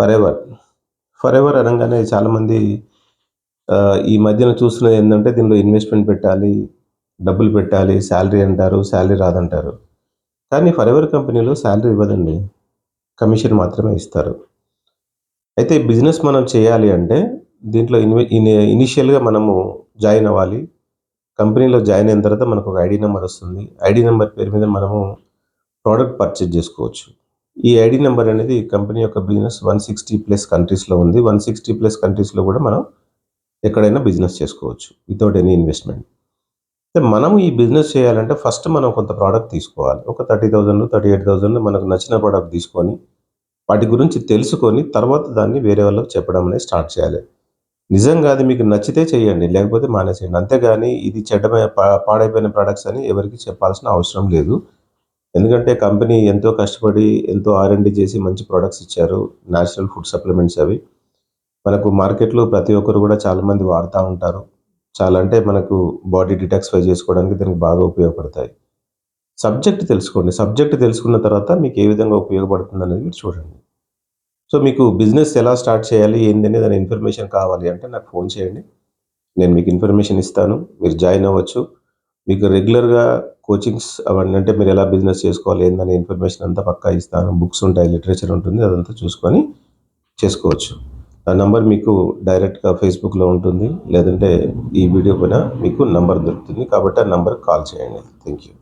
Forever. Forever అనంగానే చాలామంది ఈ మధ్యన చూస్తున్నది ఏందంటే దీనిలో ఇన్వెస్ట్‌మెంట్ పెట్టాలి, డబ్బులు పెట్టాలి, సాలరీ అంటారు, సాలరీ రాదంటారు. కానీ ఫరెవర్ కంపెనీలో సాలరీ ఇవ్వదండి. కమిషన్ మాత్రమే ఇస్తారు. అయితే బిజినెస్ మనం చేయాలి అంటే దీంట్లో ఇనీషియల్‌గా మనము జాయిన్ అవ్వాలి. కంపెనీలో జాయిన్ అయిన తర్వాత మనకొక ఐడీ నంబర్ వస్తుంది. ఐడీ నంబర్ పేరు మీద మనము ప్రొడక్ట్ పర్చేజ్ జేసుకోవచ్చు. ఈ ఐడీ నంబర్ అనేది కంపెనీ యొక్క బిజినెస్ 160+ కంట్రీస్‌లో ఉంది. 160+ కంట్రీస్‌లో గూడా మనం ఎక్కడైనా బిజినెస్ చేసుకోవచ్చు. Without any investment. అయితే మనం ఈ బిజినెస్ చేయాలంటే ఫస్ట్ మనం కొంత ప్రొడక్ట్ తీసుకోవాలి. ఒక 30,000, 38,000 మనకు నచ్చిన ప్రొడక్ట్ తీసుకొని, వాటి గురించి తెలుసుకొని, తర్వాత దాన్ని వేరే వాళ్ళకి చెప్పడం అనేది స్టార్ట్ చేయాలి. నిజంగా అది మీకు నచ్చితే చేయండి. లేకపోతే మానేసేయండి. అంతేగాని ఇది పాడైపోయిన ప్రొడక్ట్స్ అని ఎవరికీ చెప్పాల్సిన అవసరం లేదు. ఎందుకంటే కంపెనీ ఎంతో కష్టపడి, ఎంతో ఆర్&డి చేసి మంచి ప్రొడక్ట్స్ ఇచ్చారు. నేచురల్ ఫుడ్ సప్లిమెంట్స్ అవి. మనకు మార్కెట్‌లో ప్రతి ఒక్కరు గూడా చాలామంది వాడతా ఉంటారు. చాలా అంటే మనకు బాడీ డిటాక్సిఫై చేసుకోవడానికి దీనికి బాగా ఉపయోగపడతాయి. సబ్జెక్ట్ తెలుసుకోండి. సబ్జెక్ట్ తెలుసుకున్న తర్వాత మీకు ఏ విధంగా ఉపయోగపడుతుందనేది మీరు చూడండి. సో, మీకు బిజినెస్ ఎలా స్టార్ట్ చేయాలి, ఏందనే దాని ఇన్ఫర్మేషన్ కావాలి అంటే నాకు ఫోను చేయండి. నేను మీకు ఇన్ఫర్మేషన్ ఇస్తాను. మీరు జాయిన్ అవ్వచ్చు. మీకు రెగ్యులర్‌గా కోచింగ్స్ అవన్నీ అంటే మీరెలా బిజినెస్ చేసుకోవాలి, ఏందనే ఇన్ఫర్మేషన్ అంతా పక్కా ఇస్తాను. బుక్స్ ఉంటాయి, లిటరేచర్ ఉంటుంది. అదంతా చూసుకొని చేసుకోవచ్చు. ఆ నంబర్ మీకు డైరెక్ట్‌గా ఫేస్‌బుక్‌లో ఉంటుంది. లేదంటే ఈ వీడియో పైన మీకు నంబర్ దొరుకుతుంది. కాబట్టి ఆ నంబర్‌కి కాల్ చేయండి. Thank you.